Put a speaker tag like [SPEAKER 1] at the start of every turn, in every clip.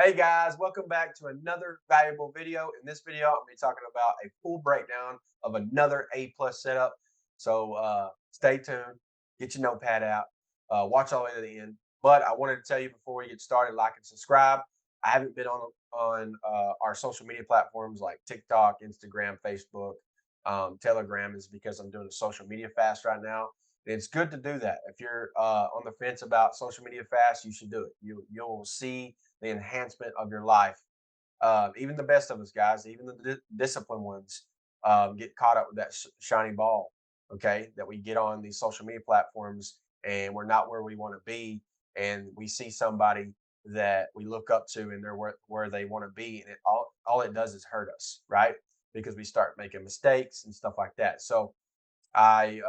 [SPEAKER 1] Hey guys, welcome back to another valuable video. In this video, I'm going to be talking about a full breakdown of another A plus setup. So stay tuned, get your notepad out, watch all the way to the end. But I wanted to tell you before we get started, like and subscribe. I haven't been on our social media platforms like TikTok, Instagram, Facebook, Telegram is because I'm doing a social media fast right now. It's good to do that. If you're on the fence about social media fast, you should do it. You'll see the enhancement of your life. Even the best of us, guys, even the disciplined ones, get caught up with that shiny ball. Okay, that we get on these social media platforms and we're not where we want to be, and we see somebody that we look up to and they're where they want to be, and all it does is hurt us, right? Because we start making mistakes and stuff like that. So I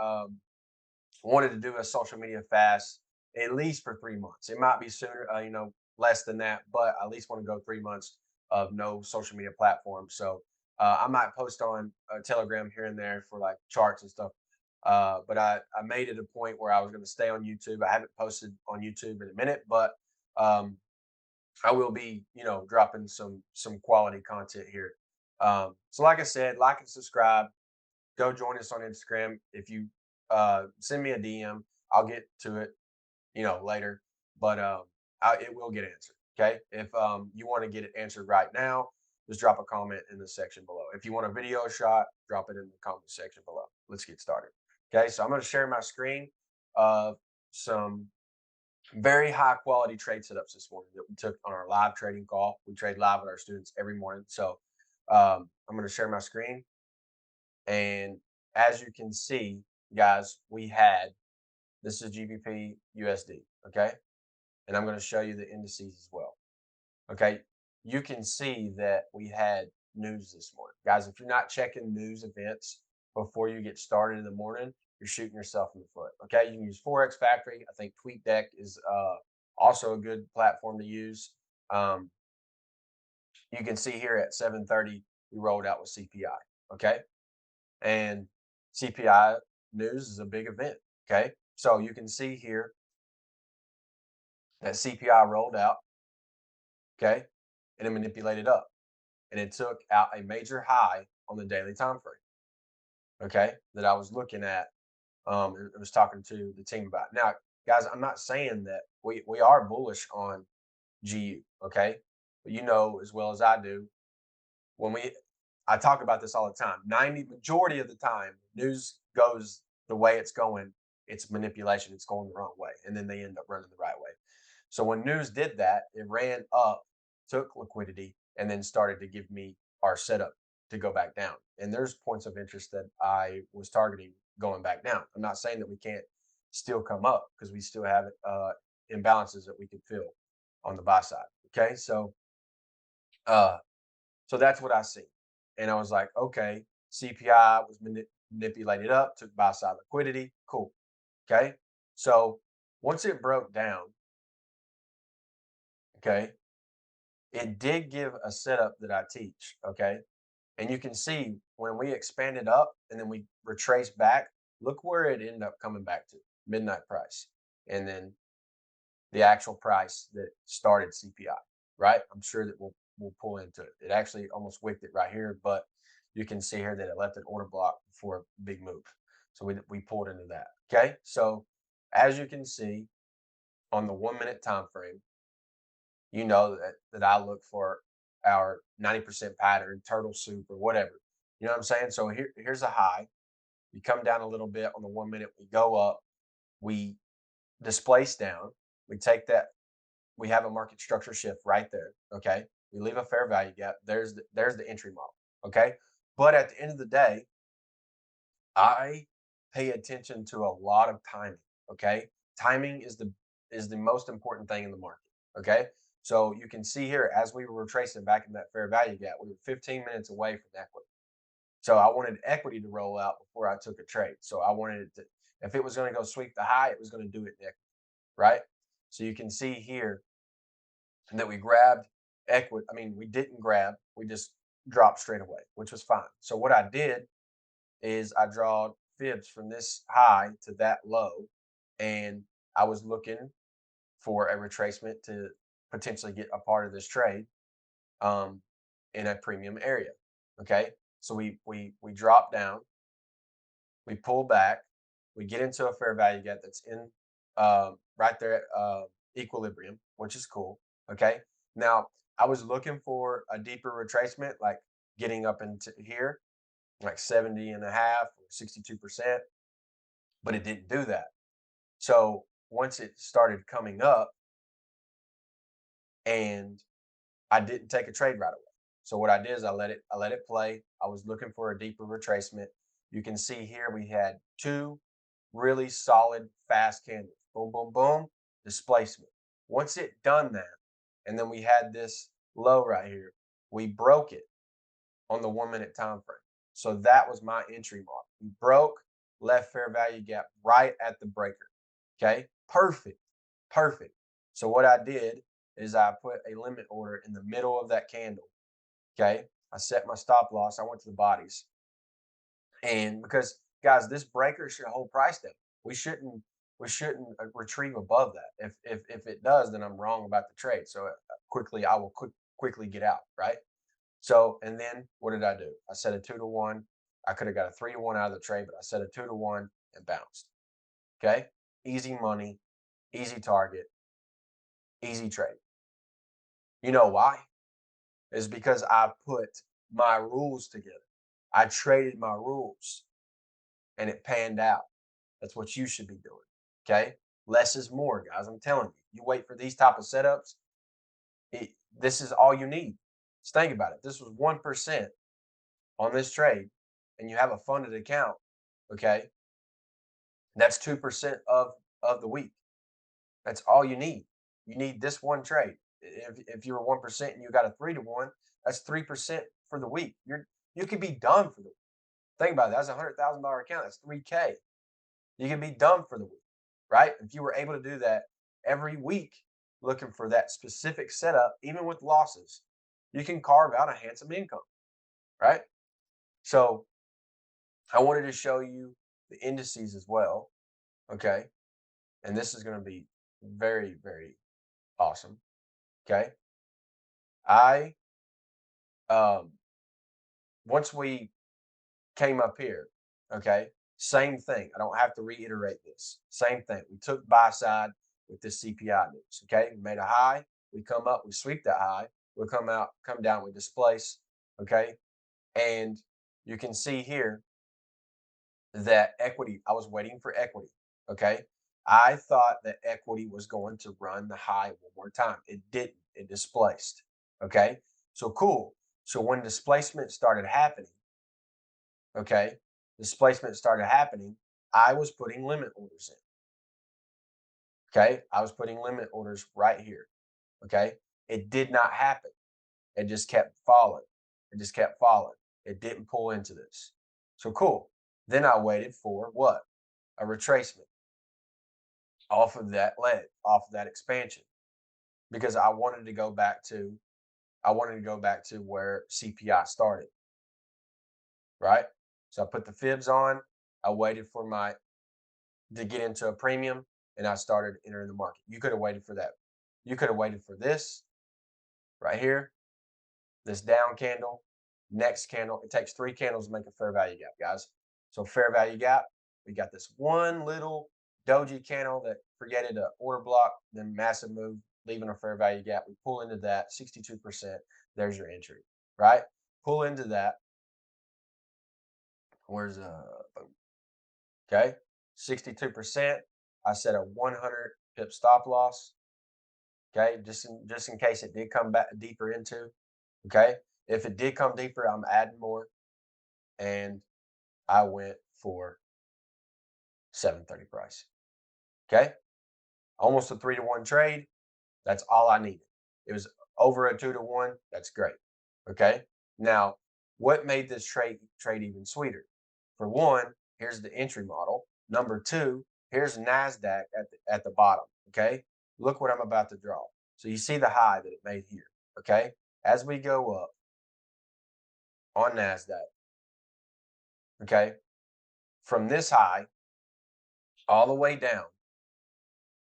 [SPEAKER 1] wanted to do a social media fast at least for 3 months. It might be sooner, less than that, but I at least want to go 3 months of no social media platform. So I might post on Telegram here and there for like charts and stuff. But I made it a point where I was going to stay on YouTube. I haven't posted on YouTube in a minute, but um, I will be, dropping some quality content here. So like I said, like and subscribe. Go join us on Instagram. If you send me a DM, I'll get to it, later. But it will get answered. Okay. If you want to get it answered right now, just drop a comment in the section below. If you want a video shot, drop it in the comment section below. Let's get started. Okay. So I'm going to share my screen of some very high quality trade setups this morning that we took on our live trading call. We trade live with our students every morning. So I'm going to share my screen. And as you can see, guys, we had this is GBP USD, okay? And I'm going to show you the indices as well, okay? You can see that we had news this morning. Guys, if you're not checking news events before you get started in the morning, you're shooting yourself in the foot, okay? You can use Forex Factory. I think TweetDeck is also a good platform to use. Um, you can see here at 7:30, we rolled out with CPI, okay? And CPI news is a big event. Okay. So you can see here that CPI rolled out. Okay. And it manipulated up and it took out a major high on the daily time frame. Okay. That I was looking at. And I was talking to the team about. Now, guys, I'm not saying that we are bullish on GU. Okay. But you know as well as I do, when I talk about this all the time. Majority of the time, news goes the way it's going. It's manipulation. It's going the wrong way, and then they end up running the right way. So when news did that, it ran up, took liquidity, and then started to give me our setup to go back down. And there's points of interest that I was targeting going back down. I'm not saying that we can't still come up because we still have imbalances that we can fill on the buy side. Okay, uh, so that's what I see. And I was like, okay, CPI was manipulated up, took buy side liquidity. Cool. Okay. So once it broke down, okay, it did give a setup that I teach. Okay. And you can see when we expanded up and then we retrace back, look where it ended up coming back to midnight price. And then the actual price that started CPI, right? I'm sure that we'll pull into it. It actually almost wicked it right here, but you can see here that it left an order block for a big move. So we pulled into that. Okay. So as you can see on the 1 minute time frame, you know that I look for our 90% pattern, turtle soup, or whatever. You know what I'm saying? So here's a high. We come down a little bit on the 1 minute, we go up, we displace down, we take that, we have a market structure shift right there. Okay. We leave a fair value gap. There's the entry model. Okay. But at the end of the day, I pay attention to a lot of timing. Okay. Timing is the most important thing in the market. Okay. So you can see here as we were retracing back in that fair value gap, we were 15 minutes away from equity. So I wanted equity to roll out before I took a trade. So I wanted it to, if it was going to go sweep the high, it was going to do it in equity, right? So you can see here that we grabbed equity. I mean, we didn't grab, we just dropped straight away, which was fine. So what I did is I draw fibs from this high to that low, and I was looking for a retracement to potentially get a part of this trade um, in a premium area. Okay, so we drop down, we pull back, we get into a fair value gap that's in right there at equilibrium, which is cool. Okay, now I was looking for a deeper retracement, like getting up into here, like 70 and a half or 62%, but it didn't do that. So once it started coming up, and I didn't take a trade right away. So what I did is I let it play. I was looking for a deeper retracement. You can see here we had two really solid fast candles. Boom, boom, boom, displacement. Once it done that, and then we had this low right here, we broke it on the 1 minute time frame. So that was my entry mark. We broke, left fair value gap right at the breaker. Okay, perfect, perfect. So what I did is I put a limit order in the middle of that candle. Okay, I set my stop loss. I went to the bodies, and because guys, this breaker should hold price down. We shouldn't retrieve above that. If it does, then I'm wrong about the trade. So I will quickly get out. Right. So and then what did I do? I set a 2-to-1. I could have got a 3-to-1 out of the trade, but I set a 2-to-1 and bounced. Okay, easy money, easy target, easy trade. You know why? Is because I put my rules together. I traded my rules and it panned out. That's what you should be doing. Okay. Less is more, guys. I'm telling you. You wait for these type of setups. This is all you need. Just think about it. This was 1% on this trade, and you have a funded account. Okay. That's 2% of the week. That's all you need. You need this one trade. If you were 1% and you got a 3-to-1, that's 3% for the week. You could be done for the week. Think about it. That's $100,000 account. That's 3K. You can be done for the week, right? If you were able to do that every week, looking for that specific setup, even with losses, you can carve out a handsome income, right? So I wanted to show you the indices as well. Okay. And this is going to be very, very awesome. Okay. I um once we came up here, okay, same thing. I don't have to reiterate this. Same thing. We took buy side with this CPI news. Okay, we made a high. We come up. We sweep that high. We come down. We displace. Okay, and you can see here that equity. I was waiting for equity. Okay, I thought that equity was going to run the high one more time. It didn't. It displaced. Okay, so cool. So when displacement started happening, okay, displacement started happening, I was putting limit orders in. Okay, I was putting limit orders right here. Okay, it did not happen. It just kept falling. It just kept falling. It didn't pull into this. So cool. Then I waited for what? A retracement off of that leg, off of that expansion, because I wanted to go back to where CPI started, right? So I put the fibs on. I waited for my to get into a premium, and I started entering the market. You could have waited for that. You could have waited for this right here, this down candle, next candle. It takes 3 candles to make a fair value gap, guys. So fair value gap, we got this one little doji candle that created an order block, then massive move, leaving a fair value gap. We pull into that 62%. There's your entry, right? Pull into that. Where's boom. Okay, 62%. I set a 100 pip stop loss. Okay, just in case it did come back deeper into. Okay, if it did come deeper, I'm adding more, and I went for 730 price. Okay, almost a 3-to-1 trade. That's all I needed. It was over a 2-to-1. That's great. Okay, now what made this trade even sweeter? For one, here's the entry model. Number two, here's NASDAQ at the bottom. Okay, look what I'm about to draw. So you see the high that it made here. Okay, as we go up on NASDAQ, okay, from this high all the way down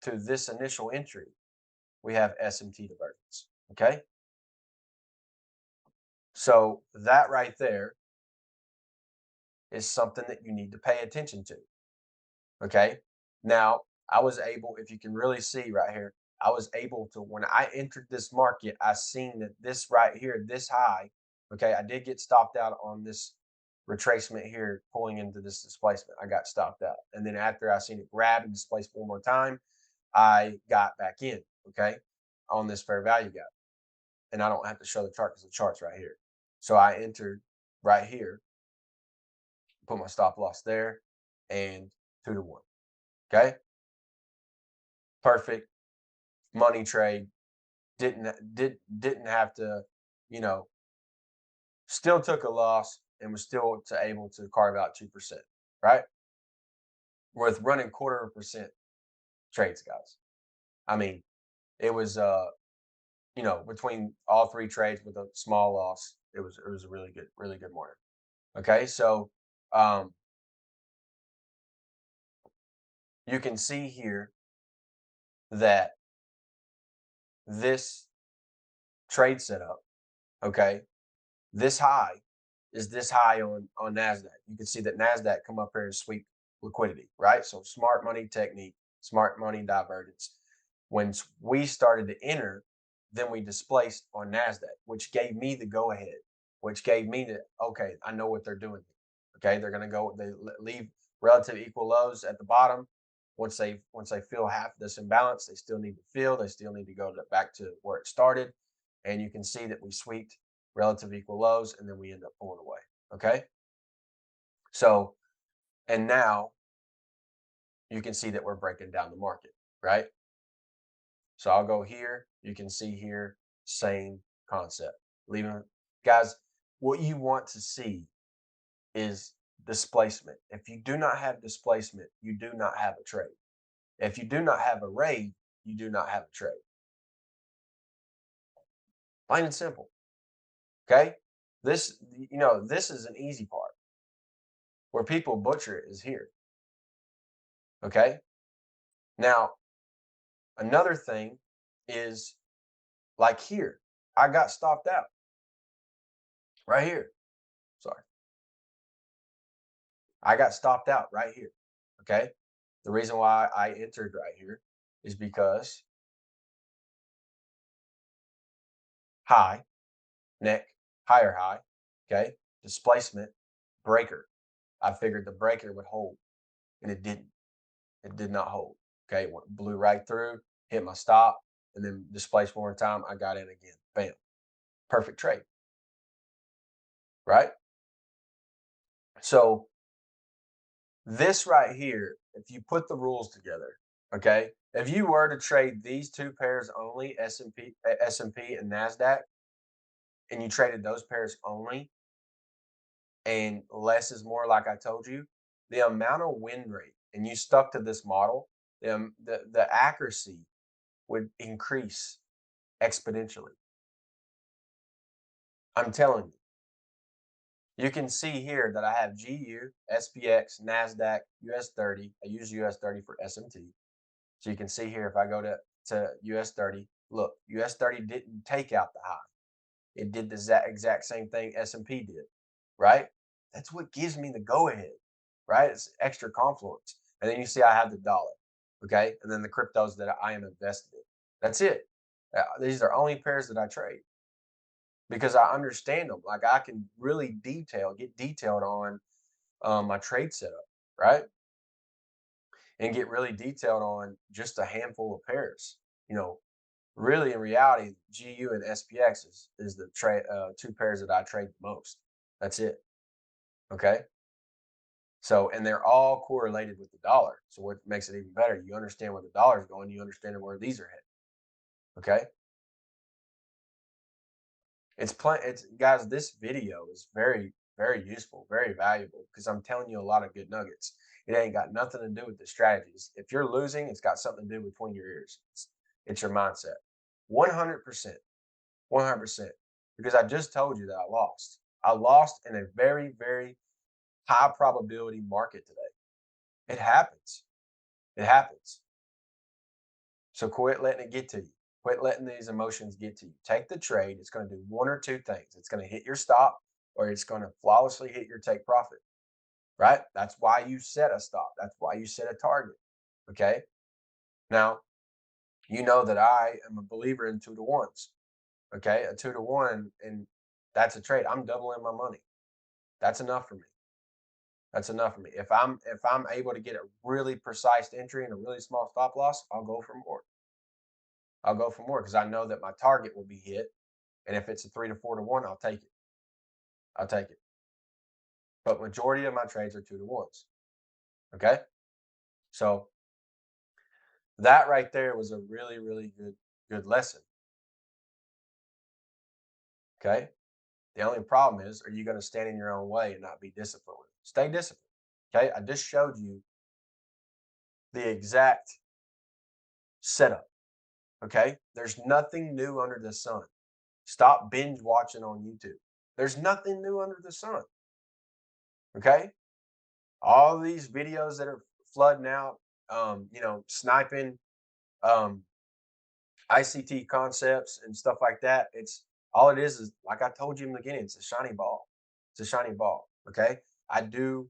[SPEAKER 1] to this initial entry, we have SMT divergence. Okay. So that right there is something that you need to pay attention to. Okay. Now, I was able, if you can really see right here, I was able to, when I entered this market, I seen that this right here, this high, okay, I did get stopped out on this retracement here, pulling into this displacement. I got stopped out. And then after I seen it grab and displace one more time, I got back in, okay, on this fair value gap. And I don't have to show the chart because the chart's right here. So I entered right here, put my stop loss there, and 2-to-1. Okay. Perfect money trade. Didn't have to, you know, still took a loss and was still able to carve out 2%, right? With running 1/4% trades, guys. I mean, it was between all three trades with a small loss, it was a really good morning. Okay, so you can see here that this trade setup, okay, this high is this high on NASDAQ. You can see that NASDAQ come up here and sweep liquidity, right? So smart money technique, smart money divergence. When we started to enter, then we displaced on NASDAQ, which gave me the go ahead, which gave me the, okay, I know what they're doing. Okay, they're going to go, they leave relative equal lows at the bottom. Once they fill half this imbalance, they still need to fill, they still need to go back to where it started. And you can see that we swept relative equal lows, and then we end up pulling away. Okay. So, and now you can see that we're breaking down the market, right? So I'll go here. You can see here, same concept. Leaving, guys, what you want to see is displacement. If you do not have displacement, you do not have a trade. If you do not have a raid, you do not have a trade. Plain and simple. Okay. This is an easy part. Where people butcher it is here. Okay. Now, another thing is like here, I got stopped out right here. Sorry. I got stopped out right here. Okay. The reason why I entered right here is because high, neck, higher high. Okay. Displacement, breaker. I figured the breaker would hold, and it didn't. It did not hold. Okay. It blew right through, hit my stop, and then displaced one more time. I got in again. Bam. Perfect trade. Right. So this right here, if you put the rules together, okay, if you were to trade these two pairs only, S&P and NASDAQ, and you traded those pairs only, and less is more, like I told you, the amount of win rate, and you stuck to this model, the accuracy would increase exponentially. I'm telling you. You can see here that I have GU, SPX, NASDAQ, US 30. I use US 30 for SMT. So you can see here, if I go to US 30, look, US 30 didn't take out the high. It did the exact same thing S&P did, right? That's what gives me the go ahead, right? It's extra confluence. And then you see I have the dollar, okay? And then the cryptos that I am invested in. That's it. These are only pairs that I trade because I understand them. Like I can really get detailed on my trade setup, right? And get really detailed on just a handful of pairs. Really in reality, GU and SPX is the two pairs that I trade the most. That's it. Okay. So, and they're all correlated with the dollar. So what makes it even better? You understand where the dollar is going. You understand where these are headed. Okay. It's guys, this video is very, very useful, very valuable because I'm telling you a lot of good nuggets. It ain't got nothing to do with the strategies. If you're losing, it's got something to do between your ears. It's your mindset. 100%. 100%. Because I just told you that I lost. I lost in a very, very high probability market today. It happens. It happens. So quit letting it get to you. Quit letting these emotions get to you. Take the trade. It's going to do one or two things. It's going to hit your stop, or it's going to flawlessly hit your take profit, right? That's why you set a stop. That's why you set a target. Okay. Now, you know that I am a believer in 2 to 1s. Okay. A 2 to 1, and that's a trade. I'm doubling my money. That's enough for me. That's enough for me. If I'm able to get a really precise entry and a really small stop loss, I'll go for more. I'll go for more because I know that my target will be hit. And if it's a 3 to 4 to 1, I'll take it. I'll take it. But majority of my trades are 2 to 1s. Okay. So that right there was a really, really good lesson. Okay. The only problem is, are you going to stand in your own way and not be disciplined with it? Stay disciplined. Okay. I just showed you the exact setup. Okay. There's nothing new under the sun. Stop binge watching on YouTube. There's nothing new under the sun. Okay. All these videos that are flooding out, sniping, um, ICT concepts and stuff like that. It's all it is like I told you in the beginning, it's a shiny ball. It's a shiny ball. Okay. I do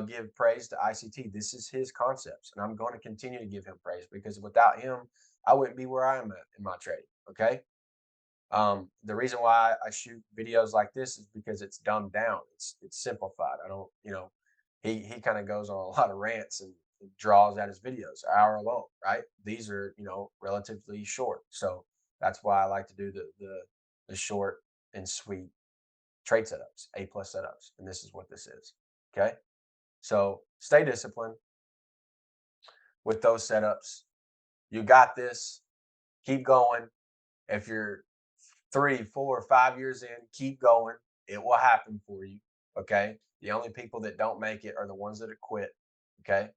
[SPEAKER 1] give praise to ICT. This is his concepts, and I'm going to continue to give him praise because without him, I wouldn't be where I am at in my trading. Okay. The reason why I shoot videos like this is because it's dumbed down. It's simplified. I don't, he kind of goes on a lot of rants and draws out his videos an hour long, right? These are, relatively short. So that's why I like to do the short and sweet trade setups, A+ setups. And this is what this is. Okay. So stay disciplined with those setups. You got this. Keep going. If you're 3, 4, 5 years in, keep going. It will happen for you. Okay. The only people that don't make it are the ones that have quit. Okay.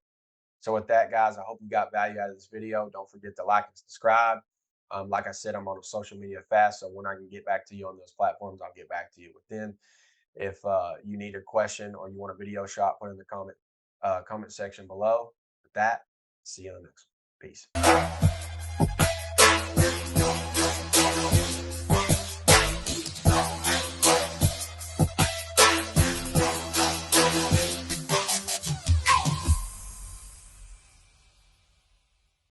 [SPEAKER 1] So with that, guys, I hope you got value out of this video. Don't forget to like and subscribe. Like I said, I'm on social media fast, so when I can get back to you on those platforms, I'll get back to you within. If you need a question or you want a video shot, put in the comment section below. With that, see you on the next one. Peace.